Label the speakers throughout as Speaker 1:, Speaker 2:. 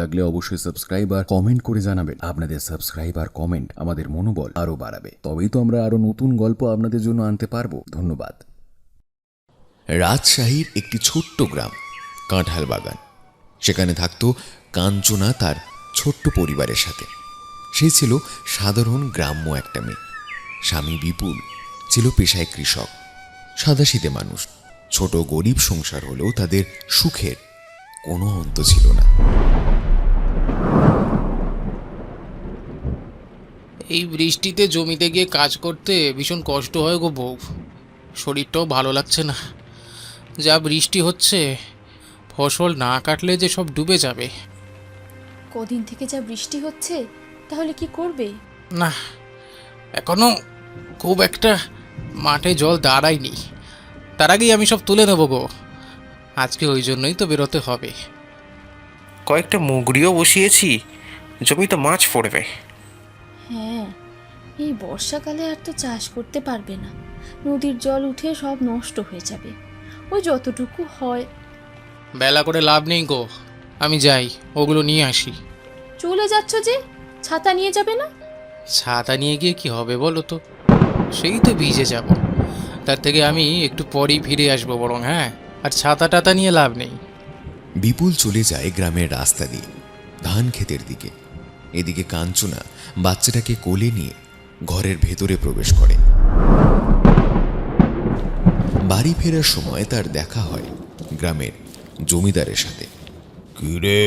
Speaker 1: লাগলে অবশ্যই সাবস্ক্রাইব আর কমেন্ট করে জানাবেন। আপনাদের সাবস্ক্রাইব আর কমেন্ট আমাদের মনোবল আরো বাড়াবে, তবেই তো আমরা আরো নতুন গল্প আপনাদের জন্য আনতে পারবো। ধন্যবাদ।
Speaker 2: রাজশাহীর একটি ছোট্ট গ্রাম, কাঁঠাল বাগান। সেখানে থাকতো কাঞ্চনা তার ছোট্ট পরিবারের সাথে। সে ছিল সাধারণ গ্রাম্য একটা মেয়ে। স্বামী বিপুল ছিল পেশায় কৃষক, সাদাসিধে মানুষ। ছোট গরিব সংসার হলেও তাদের সুখের কোনো অন্ত ছিল না।
Speaker 3: এই বৃষ্টিতে জমিতে গিয়ে কাজ করতে ভীষণ কষ্ট হয় গো বউ। শরীরটাও ভালো লাগছে না। যা বৃষ্টি হচ্ছে, ফসল না কাটলে যে সব ডুবে যাবে।
Speaker 4: কদিন থেকে যা বৃষ্টি হচ্ছে, তাহলে কি করবে?
Speaker 3: না, এখনো খুব একটা মাঠে জল দাঁড়ায়নি। তার আগেই আমি সব তুলে নেবো গো। আজকে ওই জন্যই তো বেরোতে হবে।
Speaker 5: কয়েকটা মুগরিও বসিয়েছি, জমিতে মাছ পড়বে।
Speaker 4: হ্যাঁ, এই বর্ষাকালে আর তো চাষ করতে পারবে না। নদীর জল উঠে সব নষ্ট হয়ে যাবে। ওই যতটুকু হয়।
Speaker 3: বেলা করে লাভ নেই গো, আমি যাই, ওগুলো নিয়ে আসি।
Speaker 4: চলে যাচ্ছ যে, ছাতা নিয়ে যাবে না?
Speaker 3: ছাতা নিয়ে গিয়ে কি হবে বলো তো? সেই তো ভিজে যাব। তার থেকে আমি একটু পরেই ফিরে আসবো বরং। হ্যাঁ, আর ছাতা টাতা নিয়ে লাভ নেই।
Speaker 2: বিপুল চলে যায় গ্রামের রাস্তা দিয়ে ধান ক্ষেতের দিকে। এদিকে কাঞ্চনা বাচ্চাটাকে কোলে নিয়ে ঘরের ভেতরে প্রবেশ করে। বাড়ি ফেরার সময় তার দেখা হয় গ্রামের জমিদারের সাথে।
Speaker 6: কি রে,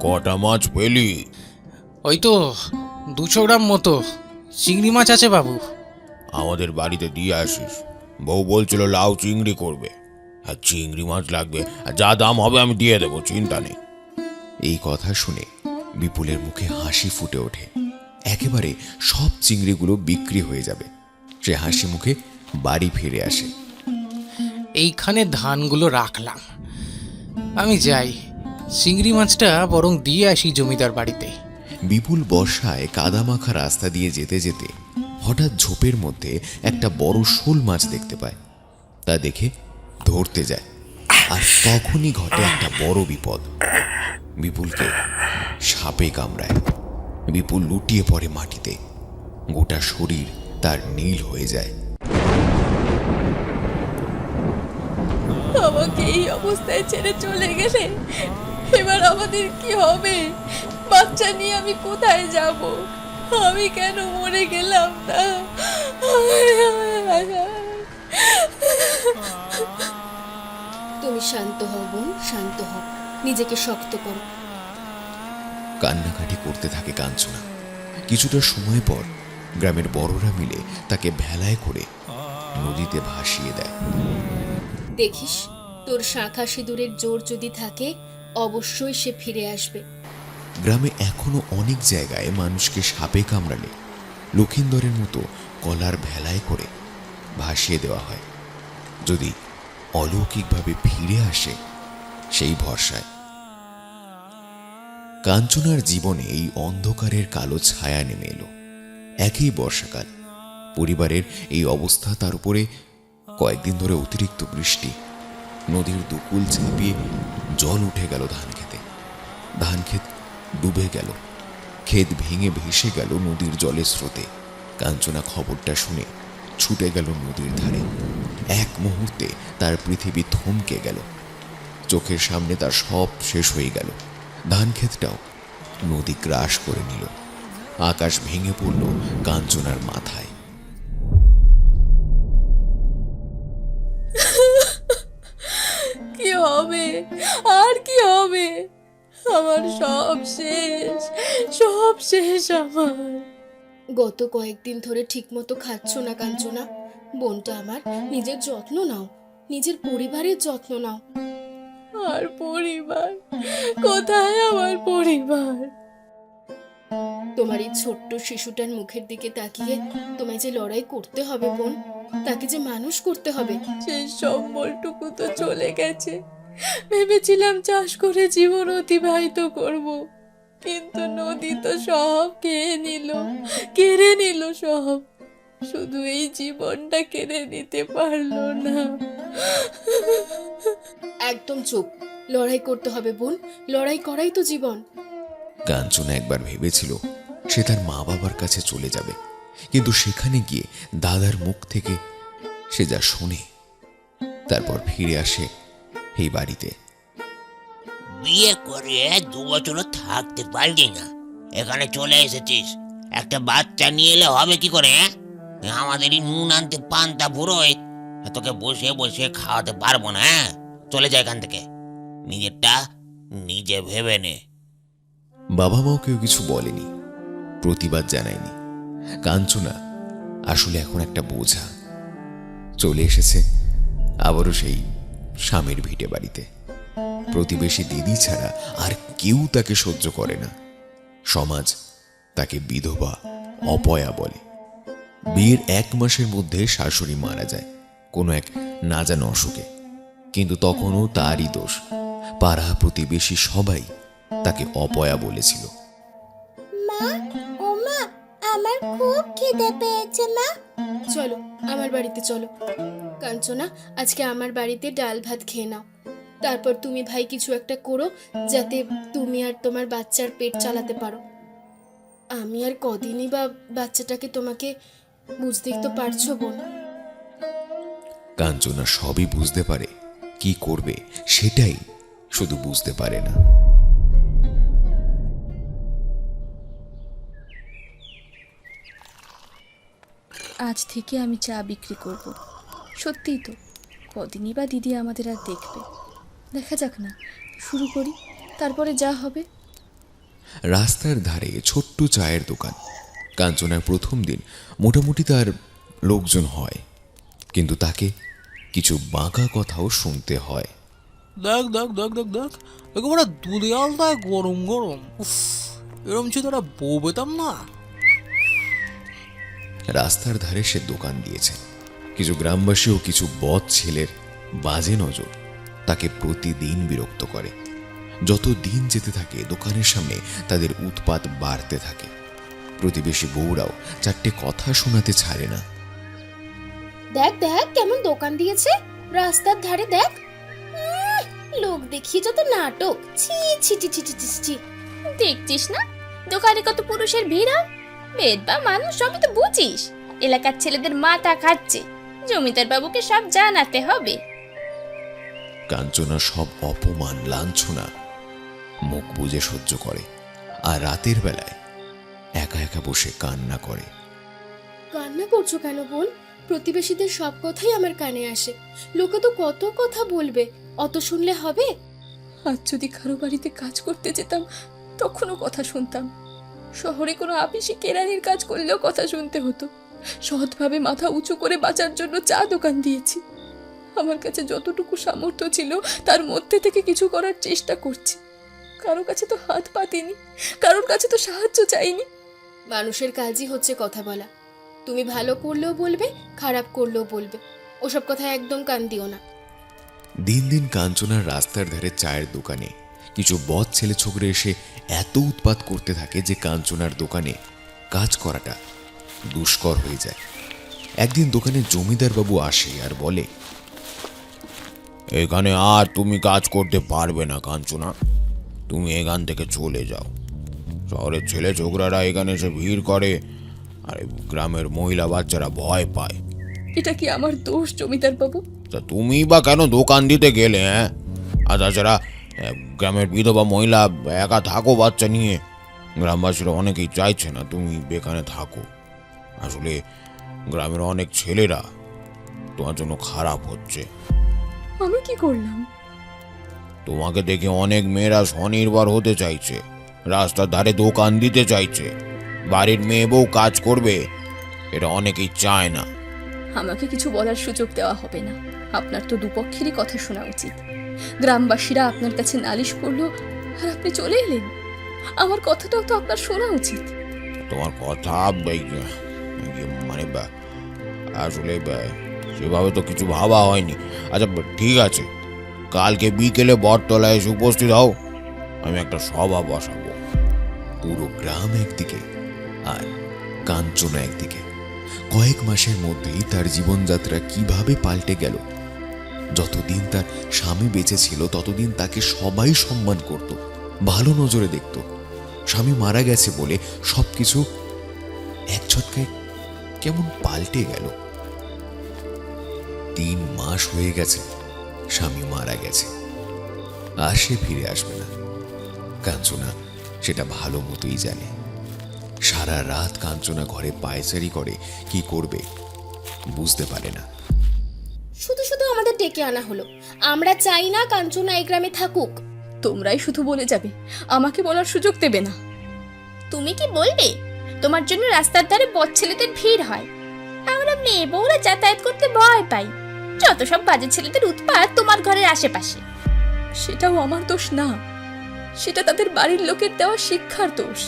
Speaker 6: কটা মাছ পেলি?
Speaker 3: ওই তো 200 গ্রাম মতো চিংড়ি মাছ আছে বাবু।
Speaker 6: আমাদের বাড়িতে দিয়ে আসিস। বউ বলছিল লাউ চিংড়ি করবে। আর চিংড়ি মাছ লাগবে, আর যা দাম হবে আমি দিয়ে দেবো, চিন্তা নেই।
Speaker 2: এই কথা শুনে বিপুলের মুখে হাসি ফুটে ওঠে। একেবারে সব চিংড়িগুলো বিক্রি হয়ে যাবে। সে হাসি মুখে বাড়ি ফিরে আসে।
Speaker 3: এইখানে ধানগুলো রাখলাম, আমি যাই। চিংড়ি মাছটা বরং দিয়ে আসি জমিদার বাড়িতে।
Speaker 2: বিপুল বর্ষায় কাদামাখা রাস্তা দিয়ে যেতে যেতে হঠাৎ ঝোপের মধ্যে একটা বড় শোল মাছ দেখতে পায়। তা দেখে ধরতে যায়, আর তখনই ঘটে একটা বড় বিপদ। বিপুলকে সাপে কামড়ায়। বিপুল লুটিয়ে পড়ে মাটিতে। গোটা শরীর তার নীল হয়ে যায়।
Speaker 4: আমাকে এই অবস্থায় ছেড়ে চলে গেলে এবার আমাদের কি হবে? বাচ্চা নিয়ে আমি কোথায় যাব? আমি কেন মরে গেলাম না?
Speaker 7: তুমি শান্ত হও বোন, শান্ত হও। নিজেকে শক্ত করো।
Speaker 2: কান্নাকাটি করতে থাকে কাঞ্চনা। কিছুটা সময় পর গ্রামের বড়রা মিলে তাকে ভেলায় করে নদীতে ভাসিয়ে দেয়।
Speaker 7: দেখিস, তোর শাঁখা সিঁদুরের জোর যদি থাকে, অবশ্যই সে ফিরে আসবে।
Speaker 2: গ্রামে এখনো অনেক জায়গায় মানুষকে সাপে কামড়ালে লক্ষিন্দরের মতো কলার ভেলায় করে ভাসিয়ে দেওয়া হয়, যদি অলৌকিকভাবে ফিরে আসে সেই ভরসায়। কাঞ্চনার জীবনে এই অন্ধকারের কালো ছায়া নেমে এলো। একই বর্ষাকাল, পরিবারের এই অবস্থা, তার উপরে কয়েকদিন ধরে অতিরিক্ত বৃষ্টি। নদীর দুকুল ছাপিয়ে জল উঠে গেল ধান খেতে। ধান ক্ষেত ডুবে গেল, ক্ষেত ভেঙে ভেসে গেল নদীর জলের স্রোতে। কাঞ্চনা খবরটা শুনে ছুটে গেল নদীর ধারে। এক মুহূর্তে তার পৃথিবী থমকে গেল। চোখের সামনে তার সব শেষ হয়ে গেল। ধান ক্ষেতটাও নদী গ্রাস করে নিল। আকাশ ভেঙে পড়ল কাঞ্চনার মাথায়।
Speaker 4: কি হবে? আর কি হবে? আমার সব শেষ, সব শেষ আমার।
Speaker 7: গত কয়েকদিন ধরে ঠিকমতো খাচ্ছ না কাঞ্চনা। বোনটা আমার, নিজের যত্ন নাও, নিজের পরিবারের যত্ন নাও।
Speaker 4: আর পরিবার কোথায়? আমার পরিবার?
Speaker 7: তোমার এই ছোট্ট শিশুটার মুখের দিকে তাকিয়ে তোমায় যে লড়াই করতে হবে বোন, তাকে যে মানুষ করতে হবে।
Speaker 4: সেই সম্বলটুকু তো চলে গেছে। ভেবেছিলাম চাষ করে জীবন অতিবাহিত করব, কিন্তু নদী তো সব খেয়ে নিল, কেড়ে নিল সব। শুধু এই জীবনটা কেড়ে নিতে পারলো না।
Speaker 7: একদম চুপ। লড়াই করতে হবে বোন, লড়াই করাই তো জীবন।
Speaker 2: কাঞ্চনা একবার ভেবেছিল সে তার মা বাবার কাছে চলে যাবে, কিন্তু সেখানে গিয়ে দাদার মুখ থেকে সে যা শোনে, তারপর ফিরে আসে এই বাড়িতে।
Speaker 8: বিয়ে করে 2 বছরও থাকতে পারলি না, এখানে চলে এসেছিস। একটা বাচ্চা নিয়ে এলে হবে কি করে? আমাদেরই নুন আনতে পান্তা পুরোহিত, তোকে বসে বসে খাওয়াতে পারবো না। চলে যায় এখান থেকে, নিজেরটা নিজে ভেবে নে।
Speaker 2: বাবা মাও কেউ কিছু বলেনি, প্রতিবাদ জানায়নি। কাঞ্চনা আসলে এখন একটা বোঝা, চলে এসেছে আবারও সেই স্বামীর ভিটে বাড়িতে। প্রতিবেশী দিদি ছাড়া আর কেউ তাকে সহ্য করে না। সমাজ তাকে বিধবা, অপয়া বলে। বিয়ের 1 মাসের মধ্যে শাশুড়ি মারা যায় কোনো এক না জানা অসুখে, কিন্তু তখনও তারই দোষ। পাড়া প্রতিবেশী সবাই তাকে অপয়া বলেছিল।
Speaker 9: মা, ও মা, আমার খুব খিদে পেয়েছে মা।
Speaker 7: চলো আমার বাড়িতে চলো। কাঞ্চনা, আজকে আমার বাড়িতে ডাল ভাত খেয়ে নাও। তারপর তুমি ভাই কিছু একটা করো, যাতে তুমি আর তোমার বাচ্চার পেট চালাতে পারো। আমি আর কদিনই বা বাচ্চাটাকে তোমাকে বুঝতেই তো পারছো বোন।
Speaker 2: কাঞ্চনা সবই বুঝতে পারে, কি করবে সেটাই শুধু বুঝতে পারে না।
Speaker 10: আজ থেকে আমি চা বিক্রি করব। সত্যিই তো, কদিনই বা দিদি আমাদের আর দেখবে। দেখা যাক না, শুরু করি, তারপরে যা হবে।
Speaker 2: রাস্তার ধারে ছোট্ট চায়ের দোকান। কাঞ্চনার প্রথম দিন মোটামুটি তার লোকজন হয়, কিন্তু তাকে কিছু বাঁকা কথাও শুনতে হয়।
Speaker 3: দেখ দেখ দেখ দেখ দেখ, একেবারে দুধে আলতায় গরম গরম। উফ, এরম যদি একটা বউ পেতাম না।
Speaker 2: রাস্তার ধারে সে দোকান দিয়েছে। কিছু গ্রামবাসী ও কিছু বদ ছেলের বাজে নজর তাকে প্রতিদিন বিরক্ত করে। যত দিন যেতে থাকে দোকানের সামনে তাদের উৎপাত বাড়তে থাকে। প্রতিবেশী বউরাও 4টে কথা শোনাতে ছাড়ে না।
Speaker 9: দেখ দেখ কেমন দোকান দিয়েছে রাস্তার ধারে, দেখ। লোক দেখিয়ে যত নাটক, ছি ছি ছি ছি ছি ছি।
Speaker 10: দেখছিস না দোকানে কত পুরুষের ভিড় হয়? বেদ বা মানুষ সবই তো বুঝিস। এলাকার ছেলেদের মাথা খাচ্ছে, জমিদার বাবুকে সব জানাতে হবে।
Speaker 2: কাঞ্চনা সব অপমান লাঞ্ছনা মুখ বুজে সহ্য করে, আর রাতের বেলায় একা একা বসে কান্না করে।
Speaker 7: কান্না করছো কেন বোন? প্রতিবেশীদের সব কথাই আমার কানে আসে। লোকে তো কত কথা বলবে, অত শুনলে হবে?
Speaker 10: আজ যদি কারো বাড়িতে কাজ করতে যেতাম তখনও কথা শুনতাম। শহরে কোনো আপিসি কেরানির কাজ করলেও কথা শুনতে হতো। সৎভাবে মাথা উঁচু করে বাঁচার জন্য চা দোকান দিয়েছি। আমার কাছে যতটুকু সামর্থ্য ছিল তার মধ্যে থেকে কিছু করার চেষ্টা করছি। কারো কাছে তো হাত পাতিনি, কারোর কাছে তো সাহায্য চাইনি।
Speaker 7: মানুষের কাজই হচ্ছে কথা বলা। তুমি ভালো করলেও বলবে, খারাপ করলেও বলবে। ওসব কথা একদম কান দিও না।
Speaker 2: দিন দিন কাঞ্চনার রাস্তার ধারে চায়ের দোকানে কিছু বদ ছেলে ছোকরে এসে এত উৎপাত করতে থাকে যে কাঞ্চনার দোকানে কাজ করাটা দুষ্কর হয়ে যায়। একদিন দোকানে জমিদার বাবু আসে আর বলে,
Speaker 6: এখানে আর তুমি কাজ করতে পারবে না কাঞ্চনা, তুমি এখান থেকে চলে যাও। শহরের ছেলে ছোকরারা এখানে এসে ভিড় করে, আর গ্রামের মহিলা বাচ্চারা ভয় পায়।
Speaker 10: এটা কি আমার দোষ জমিদার বাবু?
Speaker 6: তা তুমি বা কেন দোকান দিতে গেলে? হ্যাঁ, আর তাছাড়া গ্রামের বিধবা মহিলা একা থাকো বাচ্চা নিয়ে। গ্রামবাসীরা অনেকেই চাইছে না তুমি এখানে থাকো। আসলে গ্রামের অনেক ছেলেরা তোমার জন্য খারাপ হচ্ছে।
Speaker 10: আমি কি করলাম?
Speaker 6: তোমাকে দেখে অনেক মেয়েরা স্বনির্ভর হতে চাইছে, রাস্তার ধারে দোকান দিতে চাইছে। বাড়ির মেয়ে বউ কাজ করবে, এটা অনেকেই চায় না।
Speaker 10: আমাকে কিছু বলার সুযোগ দেওয়া হবে না। আপনার তো দুপক্ষেরই কথা শোনা উচিত। গ্রামবাসীরা আপনার কাছে নালিশ করলো আর আপনি চলে এলেন। আমার কথাটাও তো আপনার শোনা উচিত।
Speaker 6: তোমার কথা মানে আসলে সেভাবে তো কিছু ভাবা হয়নি। আচ্ছা ঠিক আছে, কালকে বিকেলে বটতলায় এসে উপস্থিত হও, আমি একটা সভা বসাবো।
Speaker 2: পুরো গ্রাম একদিকে আর কাঞ্চনা একদিকে। কয়েক মাসের মধ্যেই তার জীবনযাত্রা কিভাবে পাল্টে গেল যতদিন তার স্বামী বেঁচে ছিল ততদিন তাকে সবাই সম্মান করত, ভালো নজরে দেখত। স্বামী মারা গেছে বলে সবকিছু এক ঝটকায় কেমন পাল্টে গেল। 3 মাস হয়ে গেছে স্বামী মারা গেছে, আর সে ফিরে আসবে না। কাঞ্চনা সেটা ভালো মতোই জানে। সারা রাত কাঞ্চনা ঘরে পায়চারি করে, কি করবে বুঝতে পারে না।
Speaker 7: শুধু শুধু আমাদের ডেকে আনা হলো। আমরা চাই না কাঞ্চনা এই গ্রামে থাকুক।
Speaker 10: তোমরাই শুধু বলে যাবে, আমাকে বলার সুযোগ দেবে না।
Speaker 9: তুমি কি বলবে? তোমার জন্য রাস্তার ধারে বদ ছেলেদের ভিড় হয়, আমরা মেয়ে বউরা যাতায়াত করতে ভয় পাই। যত সব বাজে ছেলেদের উৎপাত তোমার ঘরের আশেপাশে।
Speaker 10: সেটাও আমার দোষ না, সেটা তাদের বাড়ির লোকের দেওয়া শিক্ষার দোষ।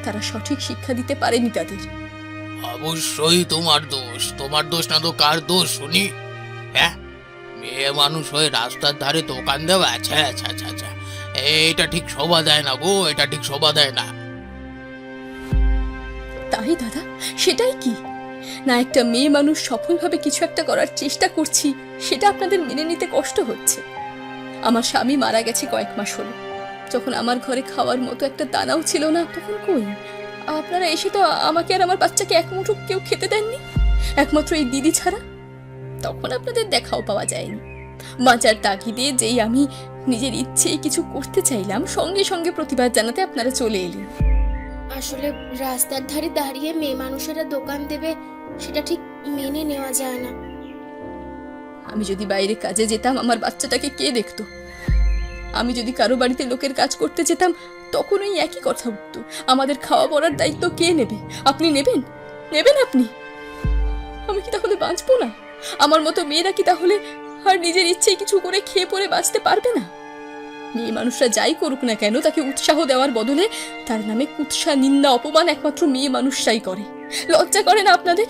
Speaker 10: তারা সঠিক শিক্ষা দিতে পারেনি তাদের।
Speaker 3: অবশ্যই তোমার দোষ। তোমার দোষ না তো কার দোষ শুনি? হ্যাঁ, মেয়ে মানুষ হয়ে রাস্তার ধারে দোকান দেওয়া, আচ্ছা আচ্ছা আচ্ছা আচ্ছা, এটা ঠিক শোভা দেয় না গো, এটা ঠিক শোভা দেয় না।
Speaker 10: তাই দাদা, সেটাই কি না? একটা মেয়ে মানুষ সফলভাবে কিছু একটা করার চেষ্টা করছি, সেটা আপনাদের মেনে নিতে কষ্ট হচ্ছে। আমার স্বামী মারা গেছে কয়েক মাস হলো। যখন আমার ঘরে খাওয়ার মতো একটা দানাও ছিল না, তখন কই আপনারা এসে তো আমাকে আর আমার বাচ্চাকে এক মুঠো কেউ খেতে দেননি, একমাত্র এই দিদি ছাড়া। তখন আপনাদের দেখাও পাওয়া যায়নি। বাঁচার তাগিদে যেই আমি নিজের ইচ্ছেই কিছু করতে চাইলাম, সঙ্গে সঙ্গে প্রতিবাদ জানাতে আপনারা চলে এলেন।
Speaker 7: আসলে রাস্তার ধারে দাঁড়িয়ে মেয়ে মানুষেরা দোকান দেবে, সেটা ঠিক মেনে নেওয়া যায় না।
Speaker 10: আমি যদি বাইরে কাজে যেতাম, আমার বাচ্চাটাকে কে দেখতো? আমি যদি কারো বাড়িতে লোকের কাজ করতে যেতাম, তখন ওই একই কথা উঠত, আমাদের খাওয়া পড়ার দায়িত্ব কে নেবে? আপনি নেবেন? নেবেন আপনি? আমি কি তাহলে বাঁচবো না? আমার মতো মেয়েরা কি তাহলে আর নিজের ইচ্ছেই কিছু করে খেয়ে পরে বাঁচতে পারবে না? মেয়ে মানুষরা যাই করুক না কেন, তাকে উৎসাহ দেওয়ার বদলে তার নামে কুৎসা, নিন্দা, অপমান একমাত্র মেয়ে মানুষরাই করে। লজ্জা করে না আপনাদের?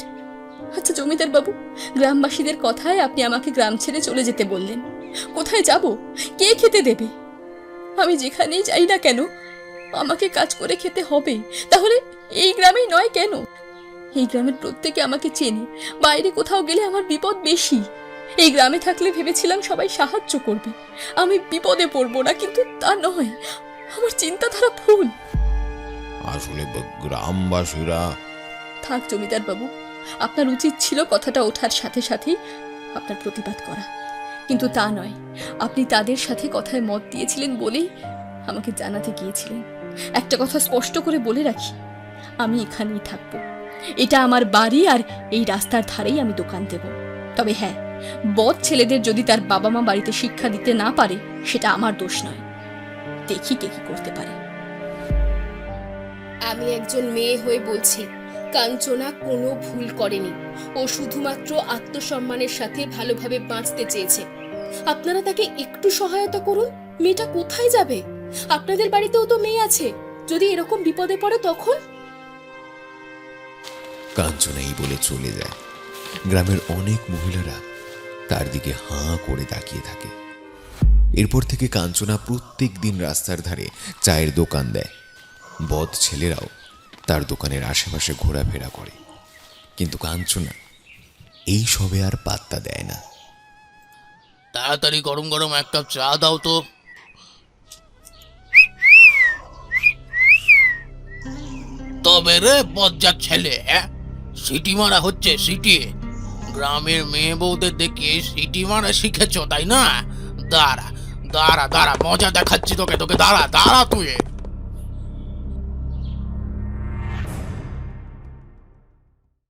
Speaker 10: আচ্ছা জমিদার বাবু, গ্রামবাসীদের কথায় আপনি আমাকে গ্রাম ছেড়ে চলে যেতে বললেন। কোথায় যাব? কে খেতে দেবে? আমি যেখানেই যাই না কেন, আমাকে কাজ করে খেতে হবে। তাহলে এই গ্রামেই নয় কেন? এই গ্রামের প্রত্যেকে আমাকে চেনে। বাইরে কোথাও গেলে আমার বিপদ বেশি। এই গ্রামে থাকলে ভেবেছিলাম সবাই সাহায্য করবে, আমি বিপদে পড়বো না, কিন্তু তা নয়। আমার চিন্তাধারা ভুল।
Speaker 6: আসলে গ্রামবাসীরা...
Speaker 10: থাক জমিদার বাবু, আপনার উচিত ছিল কথাটা ওঠার সাথে সাথেই আপনার প্রতিবাদ করা, কিন্তু তা নয়। আপনি তাদের সাথে কথায় মত দিয়েছিলেন বলেই আমাকে জানাতে গিয়েছিলেন। একটা কথা স্পষ্ট করে বলে রাখি, আমি এখানেই থাকবো। এটা আমার বাড়ি, আর এই রাস্তার ধারেই আমি দোকান দেব। তবে হ্যাঁ, বদ ছেলেদের যদি তার বাবা মা বাড়িতে শিক্ষা দিতে না পারে, সেটা আমার দোষ নয়। দেখি কে কি করতে পারে।
Speaker 7: আমি একজন মেয়ে হয়ে বলছি, কাঞ্চনা কোনো ভুল করেনি। ও শুধুমাত্র আত্মসম্মানের সাথে ভালোভাবে বাঁচতে চেয়েছে। আপনারা তাকে একটু সহায়তা করুন। মেয়েটা কোথায় যাবে? আপনাদের বাড়িতেও তো মেয়ে আছে, যদি এরকম বিপদে পড়ে তখন?
Speaker 2: কাঞ্চনা এই বলে চলে যায়। গ্রামের অনেক মহিলারা তার দিকে হাঁ করে তাকিয়ে থাকে। এরপর থেকে কাঞ্চনা প্রত্যেক দিন রাস্তার ধারে চায়ের দোকান দেয়। বদ ছেলেরাও তার দোকানের আশেপাশে ঘোরাফেরা করে, কিন্তু কাঞ্চনা এই সবে আর পাত্তা দেয় না।
Speaker 3: তাড়াতাড়ি গরম গরম এক কাপ চা দাও তো। তবে রে বজ্জাত ছেলে, হ্যাঁ, সিটি মারা হচ্ছে, সিটি। গ্রামের মেয়ে বউদের দেখে সিটি মারা শিখেছ তাই না? দাঁড়া দাঁড়া দাঁড়া, মজা দেখাচ্ছি তোকে, তোকে দাঁড়া দাঁড়া তুই।